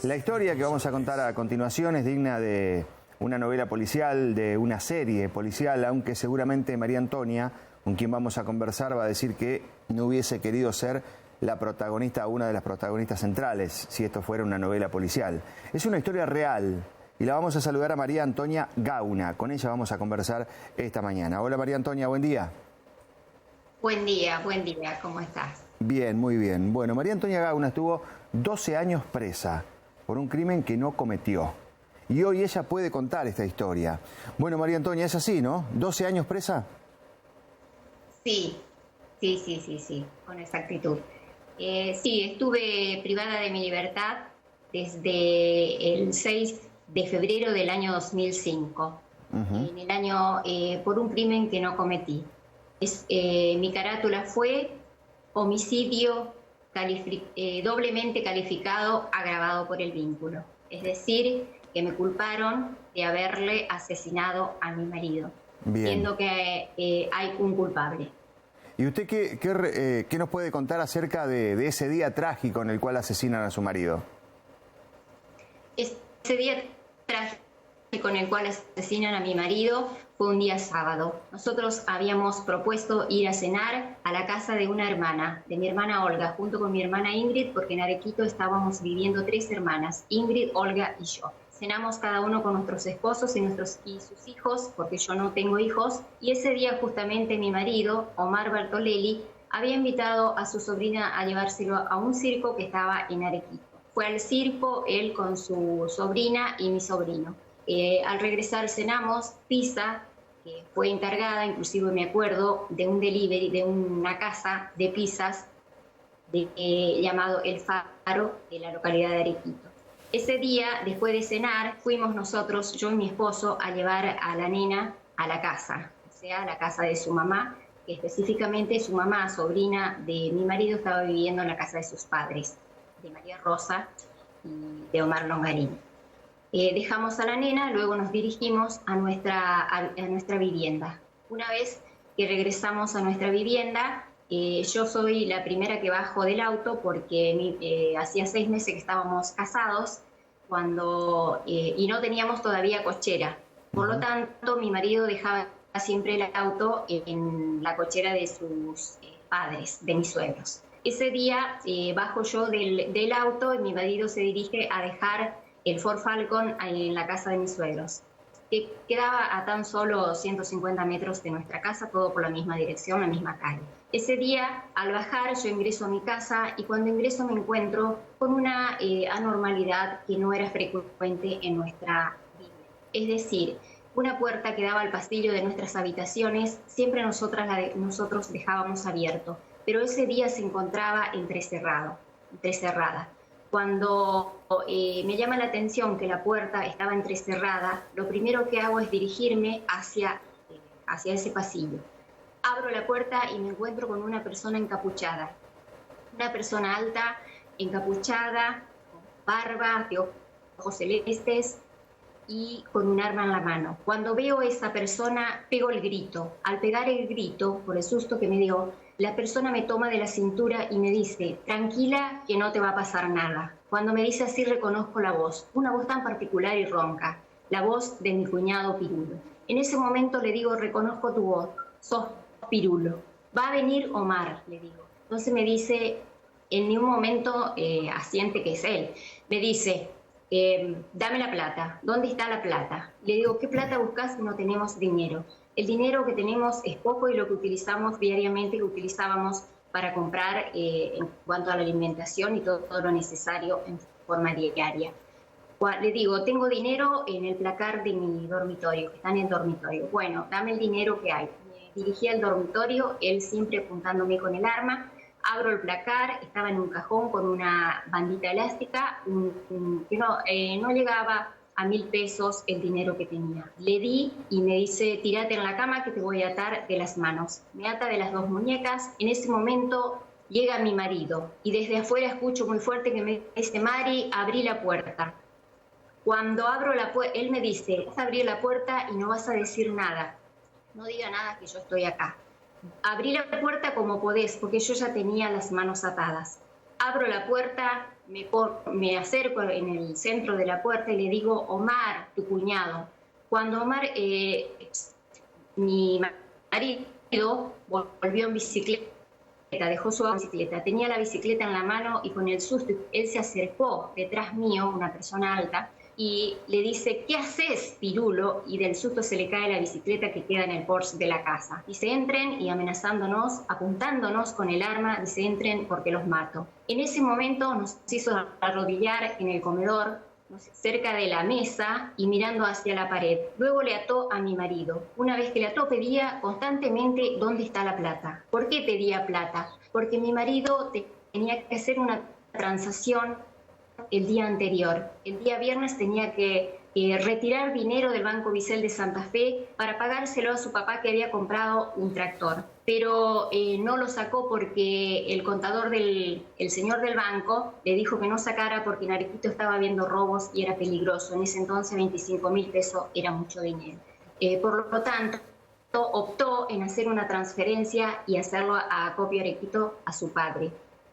La historia que vamos a contar a continuación es digna de una novela policial, de una serie policial, aunque seguramente María Antonia, con quien vamos a conversar, va a decir que no hubiese querido ser la protagonista, una de las protagonistas centrales, si esto fuera una novela policial. Es una historia real y la vamos a saludar a María Antonia Gauna. Con ella vamos a conversar esta mañana. Hola María Antonia, buen día. Buen día, ¿cómo estás? Bien, muy bien. Bueno, María Antonia Gauna estuvo 12 años presa por un crimen que no cometió. Y hoy ella puede contar esta historia. Bueno, María Antonia, es así, ¿no? ¿12 años presa? Sí, con exactitud. Sí, estuve privada de mi libertad desde el 6 de febrero del año 2005, en el año por un crimen que no cometí. Mi carátula fue homicidio doblemente calificado agravado por el vínculo. Es decir, que me culparon de haberle asesinado a mi marido, siendo que hay un culpable. ¿Y usted qué nos puede contar acerca de ese día trágico en el cual asesinan a su marido? Ese día trágico en el cual asesinan a mi marido fue un día sábado. Nosotros habíamos propuesto ir a cenar a la casa de una hermana, de mi hermana Olga, junto con mi hermana Ingrid, porque en Arequito estábamos viviendo 3 hermanas, Ingrid, Olga y yo. Cenamos cada uno con nuestros esposos y sus hijos, porque yo no tengo hijos, y ese día justamente mi marido, Omar Bertolelli, había invitado a su sobrina a llevárselo a un circo que estaba en Arequito. Fue al circo él con su sobrina y mi sobrino. Al regresar cenamos pizza, que fue encargada, inclusive me acuerdo, de un delivery, de una casa de pizzas llamado El Faro, de la localidad de Arequito. Ese día, después de cenar, fuimos nosotros, yo y mi esposo, a llevar a la nena a la casa, o sea, a la casa de su mamá, que específicamente su mamá, sobrina de mi marido, estaba viviendo en la casa de sus padres, de María Rosa y de Omar Longarín. Dejamos a la nena, luego nos dirigimos a nuestra vivienda. Una vez que regresamos a nuestra vivienda, yo soy la primera que bajo del auto porque hacía 6 meses que estábamos casados y no teníamos todavía cochera. Por lo tanto, mi marido dejaba siempre el auto en la cochera de sus padres, de mis suegros. Ese día bajo yo del auto y mi marido se dirige a dejar el Ford Falcon en la casa de mis suegros, que quedaba a tan solo 150 metros de nuestra casa, todo por la misma dirección, la misma calle. Ese día, al bajar, yo ingreso a mi casa y cuando ingreso me encuentro con una anormalidad que no era frecuente en nuestra vida. Es decir, una puerta que daba al pasillo de nuestras habitaciones, siempre nosotros dejábamos abierto, pero ese día se encontraba entrecerrada. Cuando me llama la atención que la puerta estaba entrecerrada, lo primero que hago es dirigirme hacia ese pasillo. Abro la puerta y me encuentro con una persona encapuchada. Una persona alta, encapuchada, con barba, de ojos celestes y con un arma en la mano. Cuando veo a esa persona, pego el grito. Al pegar el grito, por el susto que me dio, la persona me toma de la cintura y me dice, tranquila, que no te va a pasar nada. Cuando me dice así, reconozco la voz, una voz tan particular y ronca, la voz de mi cuñado Pirulo. En ese momento le digo, reconozco tu voz, sos Pirulo. Va a venir Omar, le digo. Entonces me dice, en ningún momento asiente que es él. Me dice, dame la plata. ¿Dónde está la plata? Le digo, ¿qué plata buscas si no tenemos dinero? El dinero que tenemos es poco y lo que utilizamos diariamente lo utilizábamos para comprar en cuanto a la alimentación y todo lo necesario en forma diaria. Le digo, tengo dinero en el placar de mi dormitorio, que está en el dormitorio. Bueno, dame el dinero que hay. Me dirigí al dormitorio, él siempre apuntándome con el arma. Abro el placar, estaba en un cajón con una bandita elástica, que no llegaba a 1.000 pesos el dinero que tenía. Le di y me dice, tírate en la cama que te voy a atar de las manos. Me ata de las 2 muñecas. En ese momento llega mi marido y desde afuera escucho muy fuerte que me dice, Mari, abrí la puerta. Cuando abro la puerta, él me dice, vas a abrir la puerta y no vas a decir nada. No diga nada que yo estoy acá. Abrí la puerta como podés, porque yo ya tenía las manos atadas. Abro la puerta, me acerco en el centro de la puerta y le digo, Omar, tu cuñado. Cuando Omar, mi marido, volvió en bicicleta, dejó su bicicleta, tenía la bicicleta en la mano y con el susto, él se acercó detrás mío, una persona alta, y le dice, ¿qué haces, pirulo? Y del susto se le cae la bicicleta que queda en el porche de la casa. Dice, entren, y amenazándonos, apuntándonos con el arma, dice, entren porque los mato. En ese momento nos hizo arrodillar en el comedor, cerca de la mesa y mirando hacia la pared. Luego le ató a mi marido. Una vez que le ató, pedía constantemente dónde está la plata. ¿Por qué pedía plata? Porque mi marido tenía que hacer una transacción el día anterior. El día viernes tenía que retirar dinero del Banco Bicel de Santa Fe para pagárselo a su papá que había comprado un tractor. Pero no lo sacó porque el contador el señor del banco le dijo que no sacara porque en Arequito estaba habiendo robos y era peligroso. En ese entonces 25.000 pesos era mucho dinero. Por lo tanto, optó en hacer una transferencia y hacerlo a Acopio Arequito a su padre.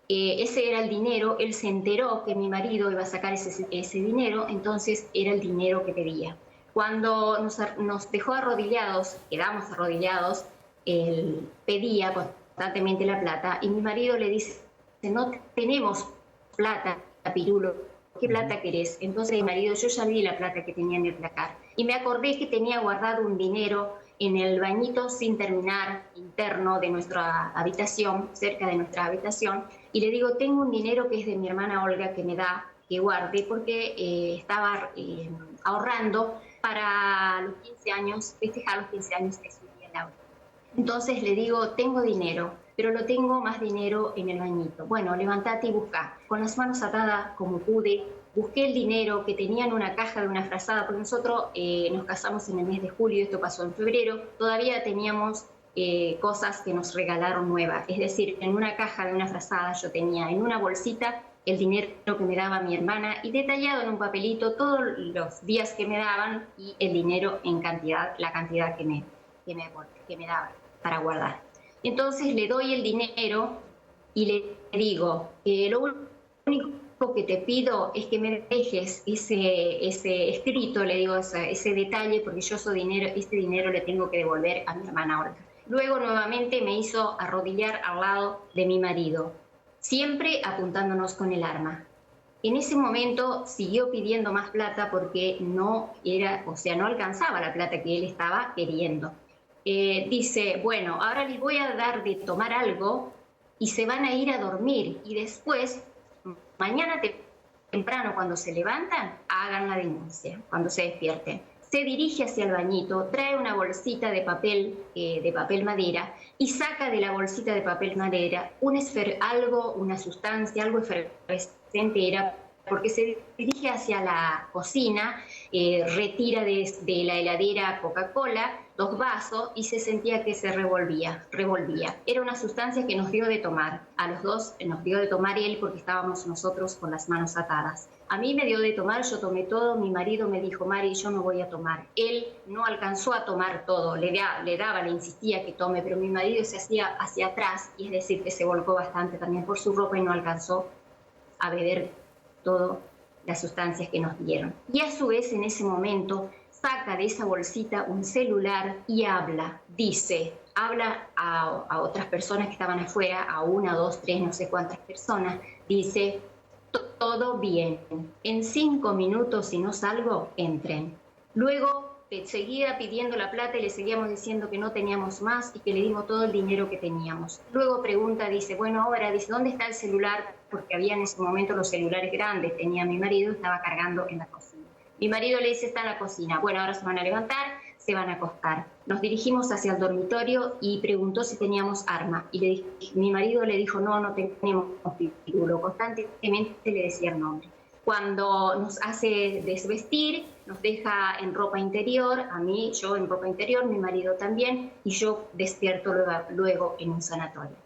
Ese era el dinero, él se enteró que mi marido iba a sacar ese dinero, entonces era el dinero que pedía. Cuando nos dejó arrodillados, quedamos arrodillados, él pedía constantemente la plata y mi marido le dice, no tenemos plata, pirulo, ¿qué plata querés? Entonces mi marido, yo ya vi la plata que tenía en el placar y me acordé que tenía guardado un dinero en el bañito sin terminar interno de nuestra habitación, cerca de nuestra habitación, y le digo, tengo un dinero que es de mi hermana Olga que me da, que guarde, porque estaba ahorrando para los 15 años, festejar los 15 años de su hija Laura. Entonces le digo, tengo dinero, pero lo tengo más dinero en el bañito. Bueno, levantate y busca. Con las manos atadas como pude, busqué el dinero que tenía en una caja de una frazada, porque nosotros nos casamos en el mes de julio, esto pasó en febrero, todavía teníamos cosas que nos regalaron nuevas. Es decir, en una caja de una frazada yo tenía en una bolsita el dinero que me daba mi hermana y detallado en un papelito todos los días que me daban y el dinero en cantidad, la cantidad que me daban para guardar. Entonces le doy el dinero y le digo, lo único que te pido es que me dejes ese escrito, le digo, ese detalle, porque yo ese dinero le tengo que devolver a mi hermana Olga. Luego nuevamente me hizo arrodillar al lado de mi marido, siempre apuntándonos con el arma. En ese momento siguió pidiendo más plata porque no alcanzaba la plata que él estaba queriendo. Dice, bueno, ahora les voy a dar de tomar algo y se van a ir a dormir y después, mañana temprano cuando se levantan, hagan la denuncia, cuando se despierten. Se dirige hacia el bañito, trae una bolsita de papel madera y saca de la bolsita de papel madera una sustancia, algo efervescente era, porque se dirige hacia la cocina, retira de la heladera Coca-Cola, 2 vasos y se sentía que se revolvía. Era una sustancia que nos dio de tomar, a los dos nos dio de tomar él porque estábamos nosotros con las manos atadas. A mí me dio de tomar, yo tomé todo, mi marido me dijo, Mari, yo no voy a tomar. Él no alcanzó a tomar todo, le insistía que tome, pero mi marido se hacía hacia atrás, y es decir, que se volcó bastante también por su ropa y no alcanzó a beber todas las sustancias que nos dieron. Y a su vez, en ese momento, saca de esa bolsita un celular y habla a otras personas que estaban afuera, a 1, 2, 3, no sé cuántas personas, dice, todo bien, en 5 minutos si no salgo, entren. Luego seguía pidiendo la plata y le seguíamos diciendo que no teníamos más y que le dimos todo el dinero que teníamos. Luego pregunta, dice, bueno, ahora, dice, ¿dónde está el celular? Porque había en ese momento los celulares grandes, tenía mi marido, estaba cargando en la cocina. Mi marido le dice, está en la cocina. Bueno, ahora se van a levantar, se van a acostar. Nos dirigimos hacia el dormitorio y preguntó si teníamos arma. Y mi marido le dijo, no tenemos pirulo. Constantemente le decía el nombre. Cuando nos hace desvestir, nos deja en ropa interior, a mí, yo en ropa interior, mi marido también, y yo despierto luego en un sanatorio.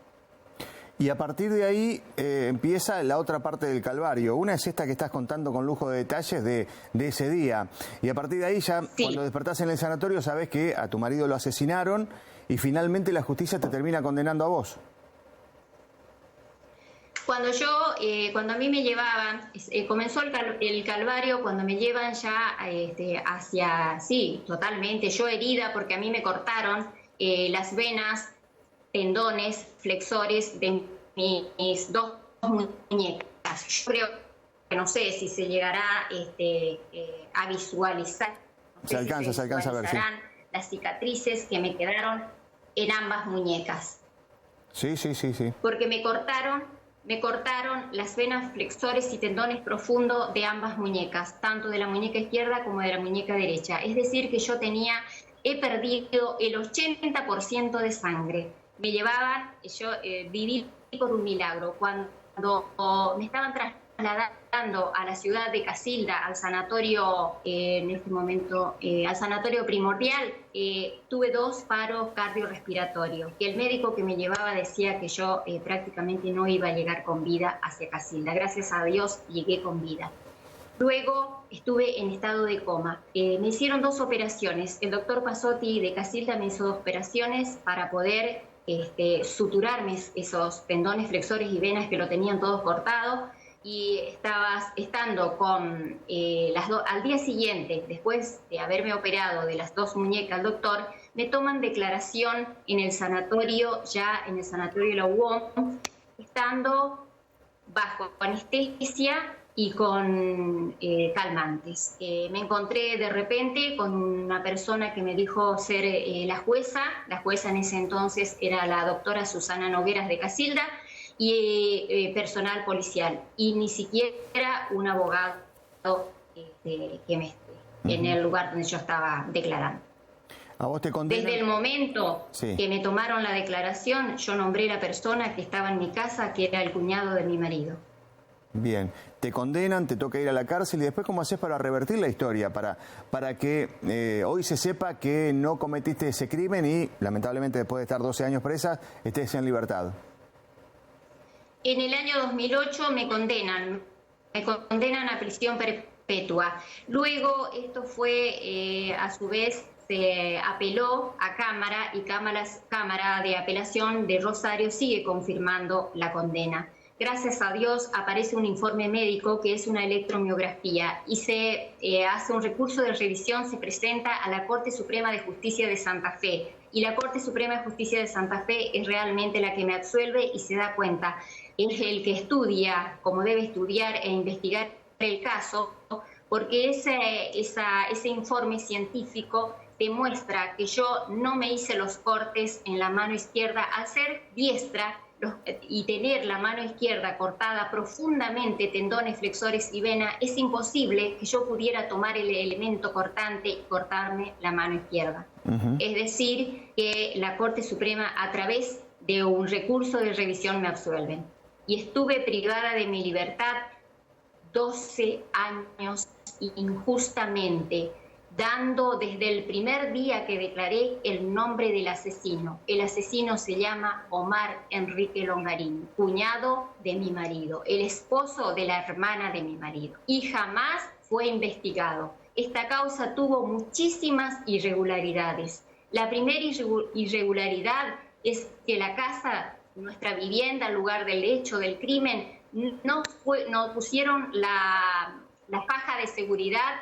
Y a partir de ahí empieza la otra parte del calvario. Una es esta que estás contando con lujo de detalles de ese día. Y a partir de ahí ya, sí, cuando despertás en el sanatorio, sabés que a tu marido lo asesinaron y finalmente la justicia te termina condenando a vos. Cuando a mí me llevaban, comenzó el calvario cuando me llevan ya hacia, sí, totalmente, yo herida porque a mí me cortaron las venas, tendones, flexores de mis dos muñecas. Yo creo que no sé si se llegará a visualizar. No sé se alcanza a ver, sí. Las cicatrices que me quedaron en ambas muñecas. Sí. Porque me cortaron las venas, flexores y tendones profundos de ambas muñecas, tanto de la muñeca izquierda como de la muñeca derecha. Es decir, que he perdido el 80% de sangre. Me llevaban, yo viví por un milagro. Cuando me estaban trasladando a la ciudad de Casilda, al sanatorio, en este momento, al sanatorio primordial, tuve 2 paros cardiorrespiratorios. Y el médico que me llevaba decía que yo prácticamente no iba a llegar con vida hacia Casilda. Gracias a Dios llegué con vida. Luego estuve en estado de coma. Me hicieron 2 operaciones. El doctor Pasotti de Casilda me hizo 2 operaciones para poder suturarme esos tendones, flexores y venas que lo tenían todos cortados. Y estando con al día siguiente, después de haberme operado de las 2 muñecas, el doctor me toman declaración en el sanatorio de la UOM, estando bajo anestesia y con calmantes. Me encontré de repente con una persona que me dijo ser la jueza en ese entonces era la doctora Susana Nogueras de Casilda, y personal policial, y ni siquiera un abogado en el lugar donde yo estaba declarando. ¿A vos te condenan? Desde el momento que me tomaron la declaración, yo nombré a la persona que estaba en mi casa, que era el cuñado de mi marido. Bien, te condenan, te toca ir a la cárcel, y después ¿cómo haces para revertir la historia? Para que hoy se sepa que no cometiste ese crimen y, lamentablemente, después de estar 12 años presa, estés en libertad. En el año 2008 me condenan a prisión perpetua. Luego esto fue, a su vez, se apeló a Cámara, y Cámara de Apelación de Rosario sigue confirmando la condena. Gracias a Dios aparece un informe médico que es una electromiografía, y se hace un recurso de revisión, se presenta a la Corte Suprema de Justicia de Santa Fe, y la Corte Suprema de Justicia de Santa Fe es realmente la que me absuelve y se da cuenta. Es el que estudia como debe estudiar e investigar el caso, porque ese informe científico demuestra que yo no me hice los cortes en la mano izquierda. Al ser diestra y tener la mano izquierda cortada profundamente, tendones, flexores y vena, es imposible que yo pudiera tomar el elemento cortante y cortarme la mano izquierda. Es decir, que la Corte Suprema, a través de un recurso de revisión, me absuelven. Y estuve privada de mi libertad 12 años injustamente, dando desde el primer día que declaré el nombre del asesino. El asesino se llama Omar Enrique Longarín, cuñado de mi marido, el esposo de la hermana de mi marido, y jamás fue investigado. Esta causa tuvo muchísimas irregularidades. La primera irregularidad es que la casa, nuestra vivienda, el lugar del hecho del crimen, no pusieron la faja de seguridad,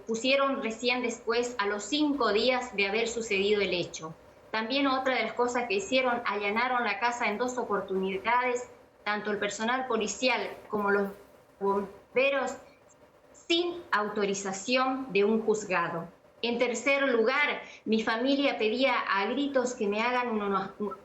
pusieron recién después, a los 5 días de haber sucedido el hecho. También otra de las cosas que hicieron, allanaron la casa en 2 oportunidades, tanto el personal policial como los bomberos, sin autorización de un juzgado. En tercer lugar, mi familia pedía a gritos que me hagan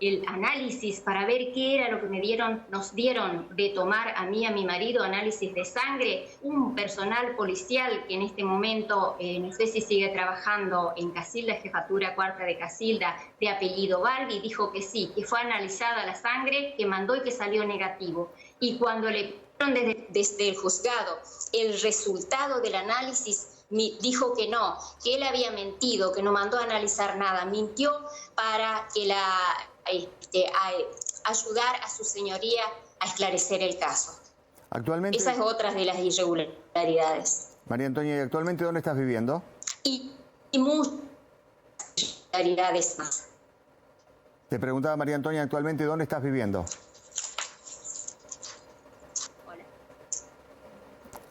el análisis para ver qué era lo que nos dieron de tomar a mí y a mi marido, análisis de sangre. Un personal policial que en este momento, no sé si sigue trabajando en Casilda, Jefatura Cuarta de Casilda, de apellido Balbi, dijo que sí, que fue analizada la sangre, que mandó y que salió negativo. Y cuando le dieron desde el juzgado el resultado del análisis, dijo que no, que él había mentido, que no mandó a analizar nada, mintió para que ayudar a su señoría a esclarecer el caso. Actualmente, esa es otra de las irregularidades. María Antonia, ¿y actualmente dónde estás viviendo? Y muchas irregularidades más. Te preguntaba, María Antonia, actualmente dónde estás viviendo.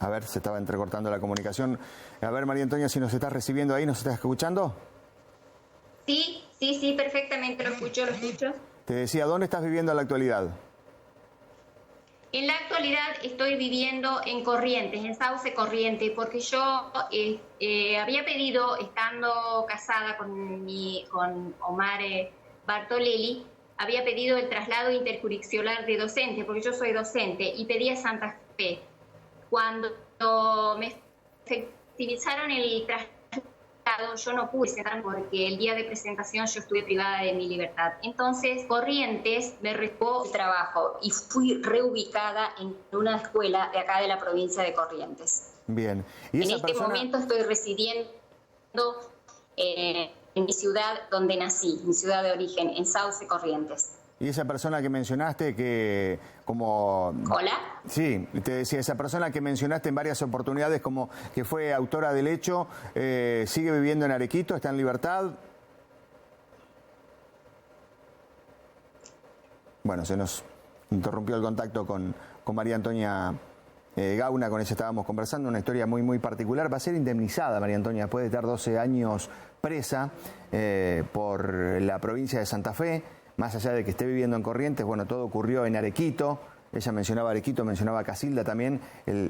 A ver, se estaba entrecortando la comunicación. A ver, María Antonia, si nos estás recibiendo ahí, ¿nos estás escuchando? Sí, perfectamente, lo escucho. Te decía, ¿dónde estás viviendo en la actualidad? En la actualidad estoy viviendo en Corrientes, en Sauce Corrientes, porque yo había pedido, estando casada con Omar Bartolelli, había pedido el traslado interjurisdiccional de docente, porque yo soy docente, y pedí a Santa Fe. Cuando me efectivizaron el traslado, yo no pude sentar porque el día de presentación yo estuve privada de mi libertad. Entonces, Corrientes me restó el trabajo y fui reubicada en una escuela de acá de la provincia de Corrientes. Bien. ¿Y en este momento estoy residiendo en mi ciudad donde nací, mi ciudad de origen, en Sauce Corrientes. Y esa persona que mencionaste que como... ¿Hola? Sí, te decía, esa persona que mencionaste en varias oportunidades como que fue autora del hecho, ¿sigue viviendo en Arequito? ¿Está en libertad? Bueno, se nos interrumpió el contacto con María Antonia Gauna, con ella estábamos conversando, una historia muy particular. Va a ser indemnizada, María Antonia, después de estar 12 años presa por la provincia de Santa Fe. Más allá de que esté viviendo en Corrientes, bueno, todo ocurrió en Arequito. Ella mencionaba Arequito, mencionaba Casilda también.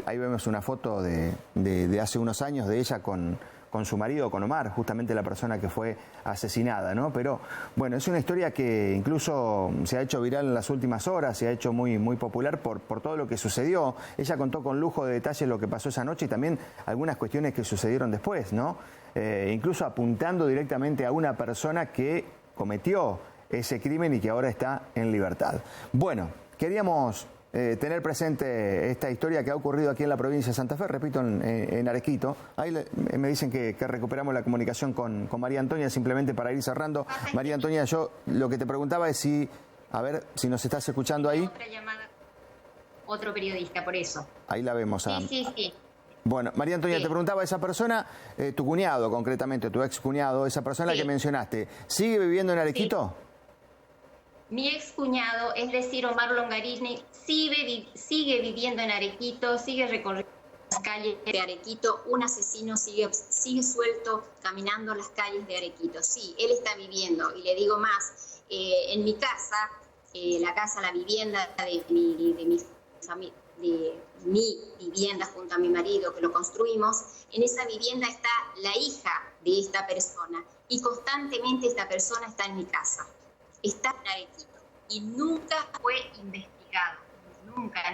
Ahí vemos una foto de hace unos años de ella con su marido, con Omar, justamente la persona que fue asesinada, ¿no? Pero, bueno, es una historia que incluso se ha hecho viral en las últimas horas, se ha hecho muy popular por todo lo que sucedió. Ella contó con lujo de detalles lo que pasó esa noche y también algunas cuestiones que sucedieron después, ¿no? Incluso apuntando directamente a una persona que cometió ese crimen y que ahora está en libertad. Bueno, queríamos tener presente esta historia que ha ocurrido aquí en la provincia de Santa Fe, repito, en Arequito. Ahí me dicen que recuperamos la comunicación con María Antonia, simplemente para ir cerrando. María Antonia, yo lo que te preguntaba es si, a ver, si nos estás escuchando ahí. Otra llamada, otro periodista, por eso. Ahí la vemos. Sí. Bueno, María Antonia, sí. Te preguntaba, esa persona, tu cuñado concretamente, tu ex cuñado, esa persona que mencionaste, ¿sigue viviendo en Arequito? Sí. Mi excuñado, es decir, Omar Longarini, sigue viviendo en Arequito, sigue recorriendo las calles de Arequito. Un asesino sigue suelto caminando las calles de Arequito. Sí, él está viviendo. Y le digo más, en mi casa, la vivienda de mi vivienda junto a mi marido, que lo construimos, en esa vivienda está la hija de esta persona. Y constantemente esta persona está en mi casa. Está en Arequito y nunca fue investigado,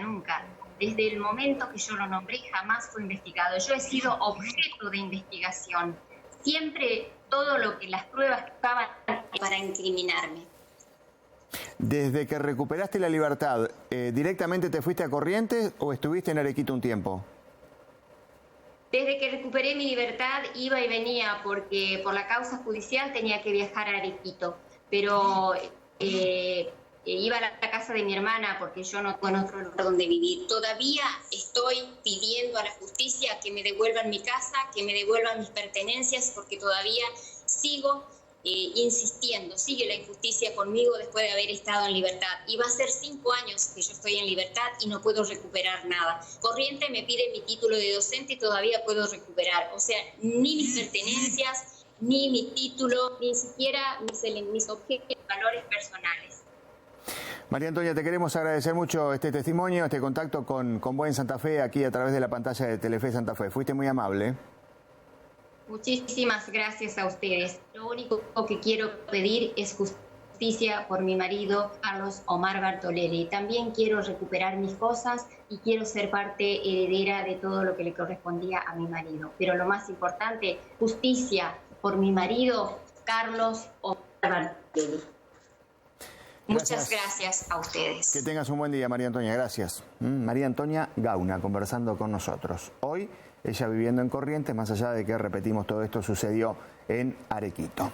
nunca. Desde el momento que yo lo nombré jamás fue investigado. Yo he sido objeto de investigación, siempre todo lo que las pruebas estaban para incriminarme. Desde que recuperaste la libertad, ¿directamente te fuiste a Corrientes o estuviste en Arequito un tiempo? Desde que recuperé mi libertad iba y venía porque por la causa judicial tenía que viajar a Arequito. Pero iba a la casa de mi hermana porque yo no tengo otro lugar donde vivir. Todavía estoy pidiendo a la justicia que me devuelvan mi casa, que me devuelvan mis pertenencias, porque todavía sigo insistiendo, sigue la injusticia conmigo después de haber estado en libertad. Y va a ser 5 años que yo estoy en libertad y no puedo recuperar nada. Corrientes me pide mi título de docente y todavía puedo recuperar. O sea, ni mis pertenencias, ni mi título, ni siquiera mis objetos, valores personales. María Antonia, te queremos agradecer mucho este testimonio, este contacto con Buen Santa Fe aquí a través de la pantalla de Telefe Santa Fe. Fuiste muy amable. Muchísimas gracias a ustedes. Lo único que quiero pedir es justicia por mi marido, Carlos Omar Bartolelli. También quiero recuperar mis cosas y quiero ser parte heredera de todo lo que le correspondía a mi marido. Pero lo más importante, justicia por mi marido, Carlos Omar Bartolelli. Muchas gracias a ustedes. Que tengas un buen día, María Antonia. Gracias. María Antonia Gauna conversando con nosotros. Hoy ella viviendo en Corrientes, más allá de que, repetimos, todo esto sucedió en Arequito.